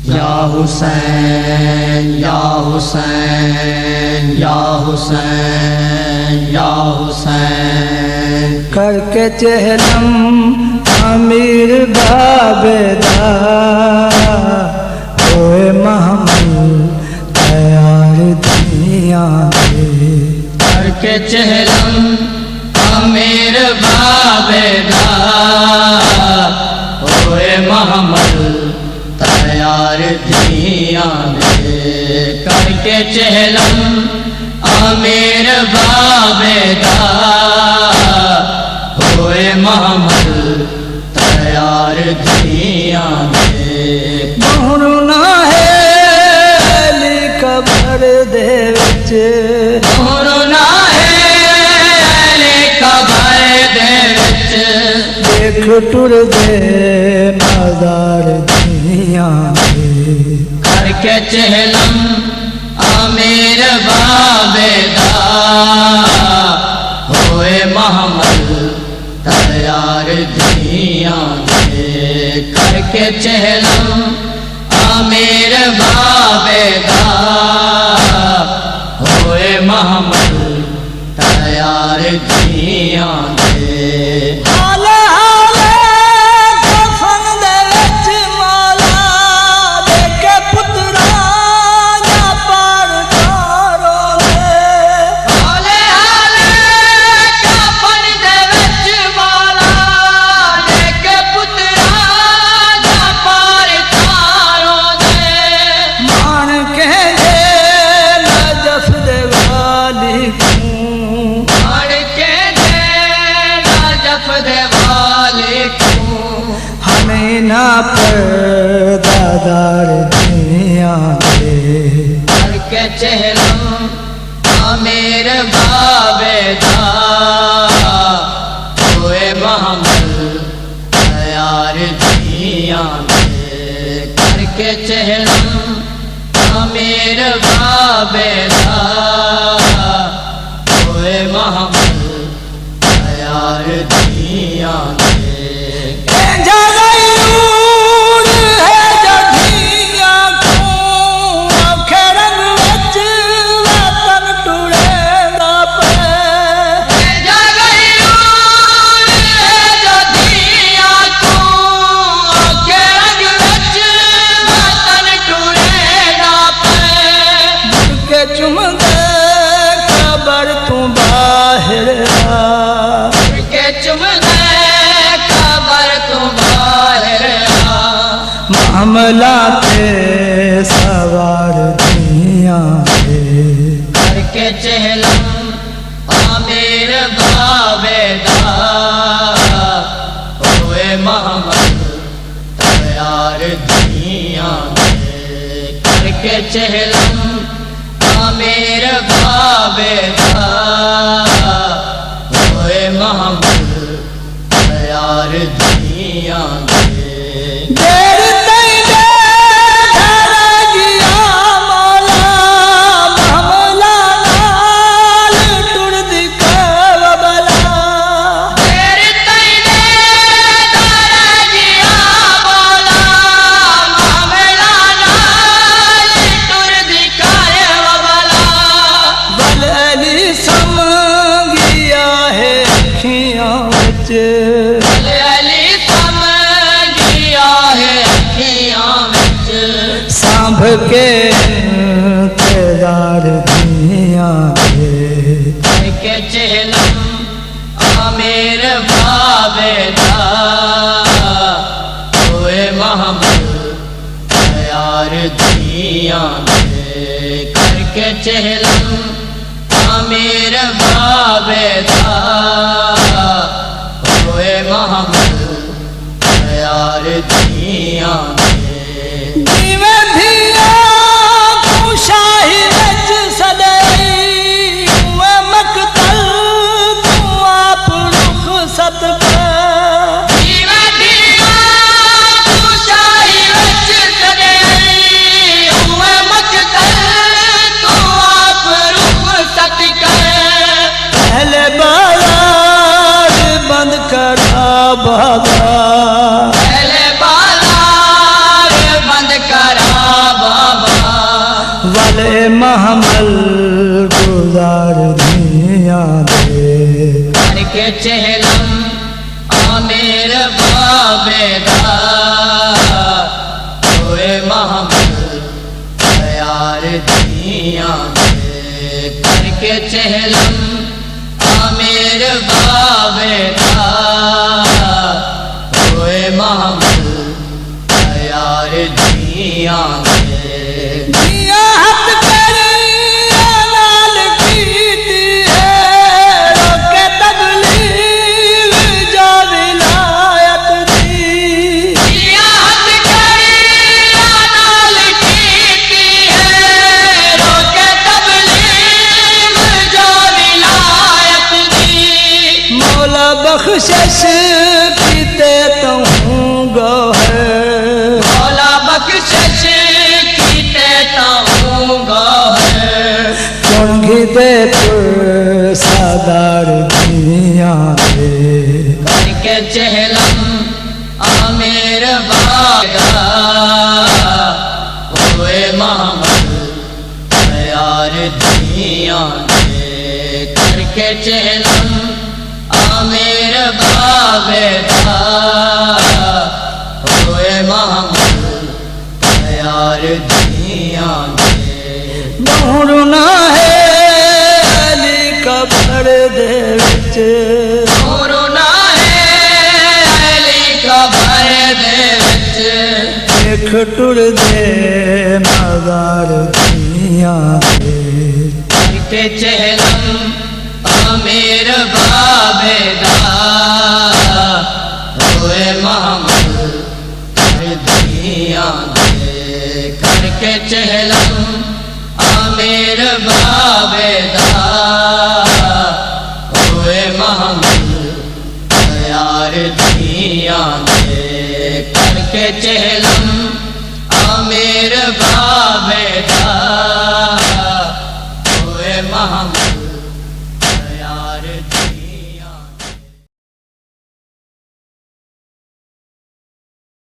یا حسین یا حسین یا حسین یا حسین کر کے چہلم امیر بابدہ ہوئے محمل تیار دنیا دے کر کے چہلم امیر بابدہ ہوئے محمل تیار دنیا دے کر کے چہلم امیر بابدہ ہوئے محمل تیار دنیا دے مونا ہے علی قبر دے وچ مونا ہے علی قبر دے وچ دیکھ ٹر دے مزار دنیا دے کر کے چہلم امیر بابدہ ہوئے محمل تیار دنیا دے کر کے چہلم امیر بابدہ ہوئے محمل تیار دنیا دے پر دادار دنیا دے کر کے چہلم امیر بابدہ ہوئے محمل تیار دنیا دے کر کے چہلم امیر بابدہ ہوئے محمل تیار دنیا دے حملہ پہ سوار دنیا دے کر کے چہلم امیر بابدہ ہوئے محمل تیار دنیا دے کر کے چہلم امیر بابدہ ہوئے محمل تیار دنیا دے سانبھ کے انتظار دنیا دے کر کے چہلم امیر بابدہ ہوئے محمل تیار دنیا دے کر کے چہلم امیر بابدہ ہوئے محمل تیار دنیا دے بابا محمل گزار دیاں دے کر کے چہلم آمیر بابیدار ہوئے محمل یار دیاں دے کر کے چہلم آمیر بابیدار ہوئے محمل یار دیاں دے بخشش کیتے تو ہوں گوہر مولا بخشش کیتے تو ہوں گوہر چونگی دے پر سادار دیاں دے کر کے چہلم آمیر بابیدار ہوئے محمل یار دیاں دے کر کے چہلم آمیر بابیدار ہوئے محمل یار دیاں دے نورنا ہے علی کا پردے وچ نورنا ہے علی کا پردے وچ دیکھ ٹر دے مزار دیاں دے کر کے چہلم آمیر بابیدار ہوئے محمل دیاں دے کر کے چہلم آمیر بابیدار ہوئے محمل یار دیاں دے کر کے چہلم آمیر بابیدار ہوئے محمل یار